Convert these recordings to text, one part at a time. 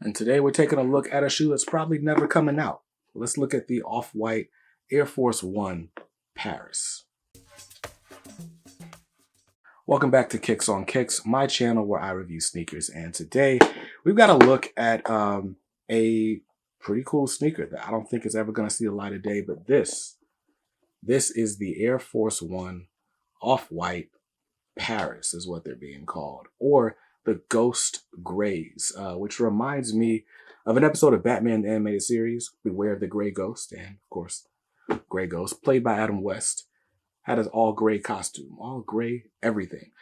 And today we're taking a look at a shoe that's probably never coming out. Let's look at the Off-White Air Force One Paris. Welcome back to Kicks on Kicks, my channel where I review sneakers. And today we've got to look at a pretty cool sneaker that I don't think is ever going to see the light of day. But this is the Air Force One Off-White Paris is what they're being called, or the Ghost Grays, which reminds me of an episode of Batman the Animated Series, Beware of the Gray Ghost. And of course, Gray Ghost, played by Adam West, had his all gray costume, all gray everything.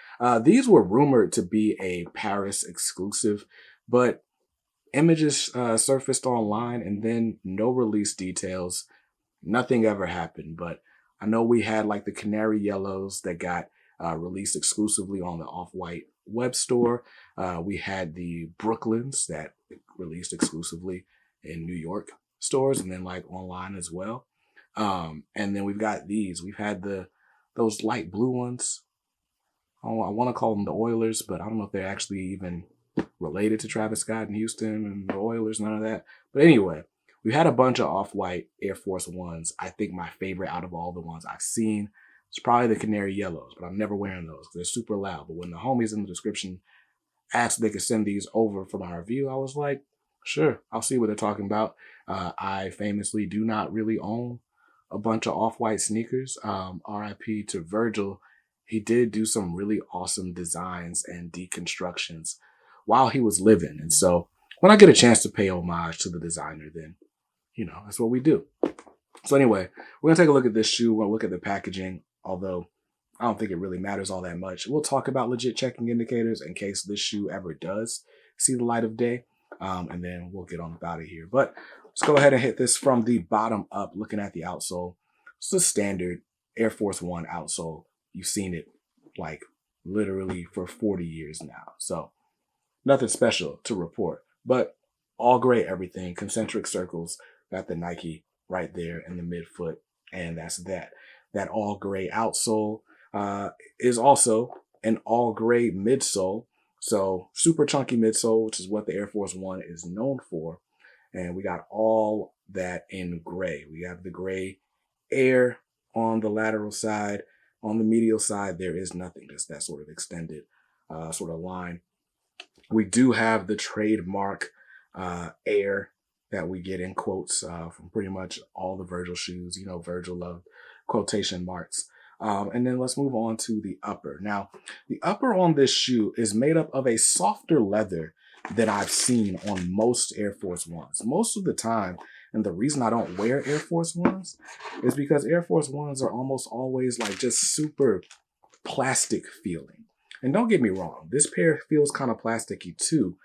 These were rumored to be a Paris exclusive, but images surfaced online and then no release details. Nothing ever happened, but I know we had like the canary yellows that got released exclusively on the Off-White web store. We had the Brooklyns that released exclusively in New York stores and then like online as well. And then we've got these. We've had those light blue ones. I want to call them the Oilers, but I don't know if they're actually even related to Travis Scott and Houston and the Oilers, none of that. But anyway, we had a bunch of Off-White Air Force Ones. I think my favorite out of all the ones I've seen is probably the canary yellows, but I'm never wearing those because they're super loud. But when the homies in the description asked if they could send these over for my review, I was like, sure, I'll see what they're talking about. I famously do not really own a bunch of Off-White sneakers. RIP to Virgil. He did do some really awesome designs and deconstructions while he was living. And so when I get a chance to pay homage to the designer, then, you know, that's what we do. So anyway, we're going to take a look at this shoe. We're going to look at the packaging, although I don't think it really matters all that much. We'll talk about legit checking indicators in case this shoe ever does see the light of day. And then we'll get on about it here. But let's go ahead and hit this from the bottom up, looking at the outsole. It's the standard Air Force One outsole. You've seen it like literally for 40 years now. So nothing special to report, but all gray everything, concentric circles, got the Nike right there in the midfoot, and that's that. That all gray outsole is also an all gray midsole. So super chunky midsole, which is what the Air Force One is known for. And we got all that in gray. We have the gray Air on the lateral side. On the medial side, there is nothing. Just that sort of extended sort of line. We do have the trademark Air that we get in quotes from pretty much all the Virgil shoes. You know, Virgil loved quotation marks. And then let's move on to the upper. Now, the upper on this shoe is made up of a softer leather that I've seen on most Air Force Ones. Most of the time, and the reason I don't wear Air Force Ones is because Air Force Ones are almost always like just super plastic feeling. And don't get me wrong, this pair feels kind of plasticky too,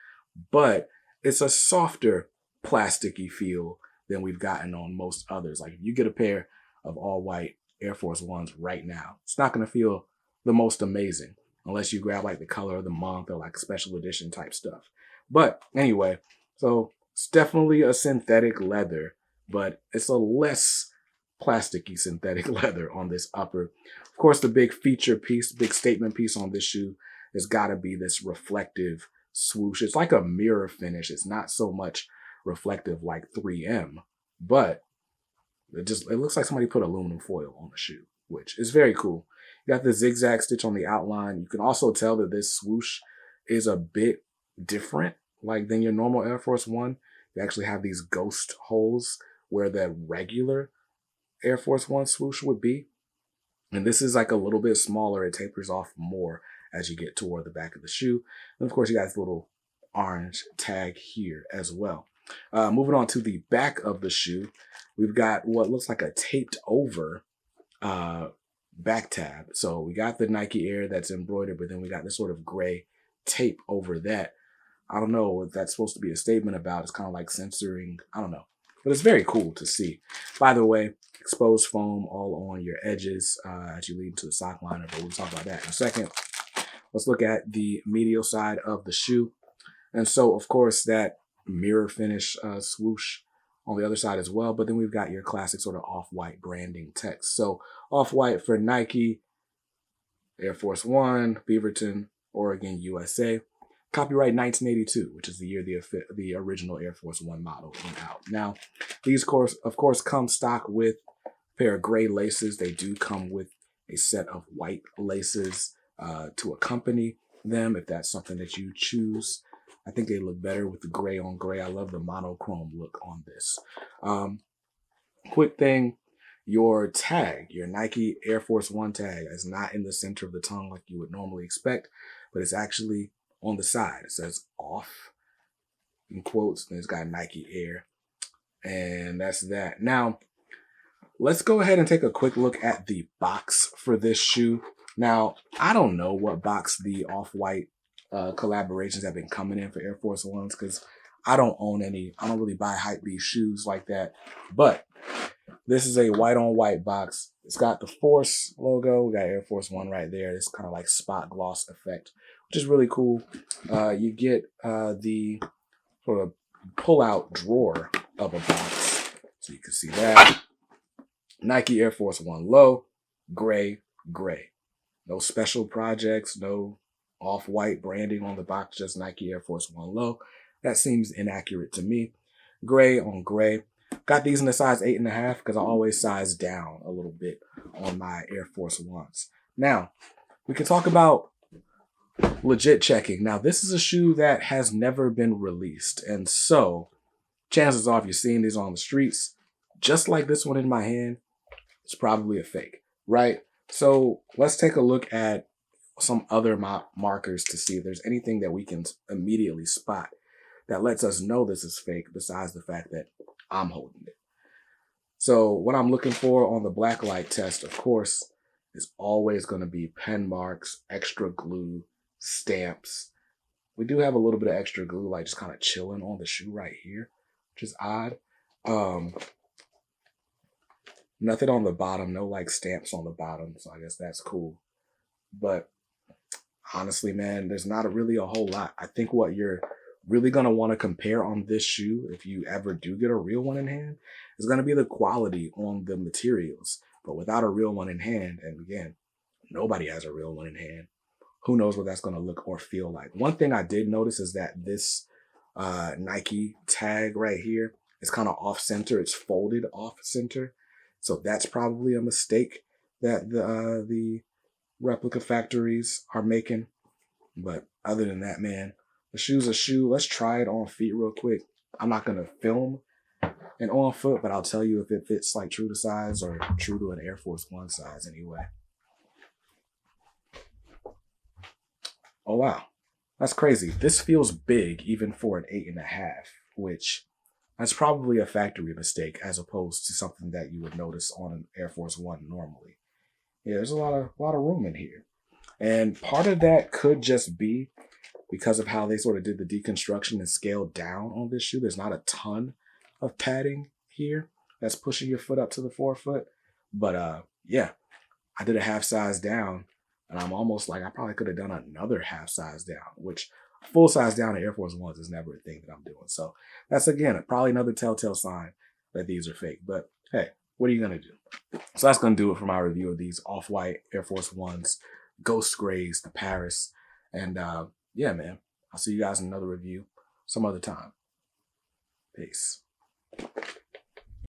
but it's a softer plasticky feel than we've gotten on most others. Like if you get a pair of all white Air Force Ones right now, it's not going to feel the most amazing unless you grab like the color of the month or like special edition type stuff. But anyway, so it's definitely a synthetic leather, but it's a less plasticky synthetic leather on this upper. Of course, the big feature piece, big statement piece on this shoe has got to be this reflective swoosh. It's like a mirror finish. It's not so much reflective like 3M, but it looks like somebody put aluminum foil on the shoe, which is very cool. You got the zigzag stitch on the outline. You can also tell that this swoosh is a bit different like than your normal Air Force One. You actually have these ghost holes where the regular Air Force One swoosh would be. And this is like a little bit smaller. It tapers off more as you get toward the back of the shoe. And of course, you got this little orange tag here as well. Moving on to the back of the shoe, we've got what looks like a taped over back tab. So we got the Nike Air that's embroidered, but then we got this sort of gray tape over that. I don't know what that's supposed to be a statement about. It's kind of like censoring. I don't know. But it's very cool to see. By the way, exposed foam all on your edges as you lead into the sock liner, but we'll talk about that in a second. Let's look at the medial side of the shoe. And so, of course, that mirror finish swoosh on the other side as well. But then we've got your classic sort of off-white branding text. So off-white for Nike, Air Force One, Beaverton, Oregon, USA. Copyright 1982, which is the year the original Air Force One model went out. Now, these of course come stock with a pair of gray laces. They do come with a set of white laces to accompany them if that's something that you choose. I think they look better with the gray on gray. I love the monochrome look on this. Quick thing, your tag, your Nike Air Force One tag is not in the center of the tongue like you would normally expect, but it's actually on the side. It says off in quotes, and it's got Nike Air, and that's that. Now, let's go ahead and take a quick look at the box for this shoe. Now, I don't know what box the Off-White collaborations have been coming in for Air Force Ones because I don't own any. I don't really buy Hypebeast shoes like that. But this is a white on white box. It's got the Force logo. We got Air Force One right there. This kind of like spot gloss effect, which is really cool. You get the sort of pull out drawer of a box. So you can see that. Nike Air Force One low, gray, gray. No special projects, no off-white branding on the box, just Nike Air Force One low. That seems inaccurate to me. Gray on gray. Got these in a size 8.5 because I always size down a little bit on my Air Force Ones. Now, we can talk about legit checking. Now, this is a shoe that has never been released. And so, chances are if you're seeing these on the streets, just like this one in my hand, it's probably a fake, right? So let's take a look at some other markers to see if there's anything that we can immediately spot that lets us know this is fake besides the fact that I'm holding it. So what I'm looking for on the blacklight test, of course, is always going to be pen marks, extra glue, stamps. We do have a little bit of extra glue, like just kind of chilling on the shoe right here, which is odd. Nothing on the bottom, no like stamps on the bottom, so I guess that's cool. But honestly, man, there's not really a whole lot. I think what you're really going to want to compare on this shoe, if you ever do get a real one in hand, is going to be the quality on the materials. But without a real one in hand, and again, nobody has a real one in hand, who knows what that's going to look or feel like. One thing I did notice is that this Nike tag right here is kind of off center. It's folded off center. So that's probably a mistake that the replica factories are making. But other than that, man, the shoe's a shoe. Let's try it on feet real quick. I'm not going to film an on foot, but I'll tell you if it fits like true to size or true to an Air Force One size anyway. Oh, wow. That's crazy. This feels big even for an 8.5, which that's probably a factory mistake as opposed to something that you would notice on an Air Force One normally. Yeah, there's a lot of room in here. And part of that could just be because of how they sort of did the deconstruction and scaled down on this shoe. There's not a ton of padding here that's pushing your foot up to the forefoot. But yeah, I did a half size down and I'm almost like I probably could have done another half size down, which full size down in Air Force Ones is never a thing that I'm doing. So that's, again, probably another telltale sign that these are fake. But hey, what are you going to do? So that's going to do it for my review of these off-white Air Force Ones, Ghost Grays, the Paris. And yeah, man, I'll see you guys in another review some other time. Peace.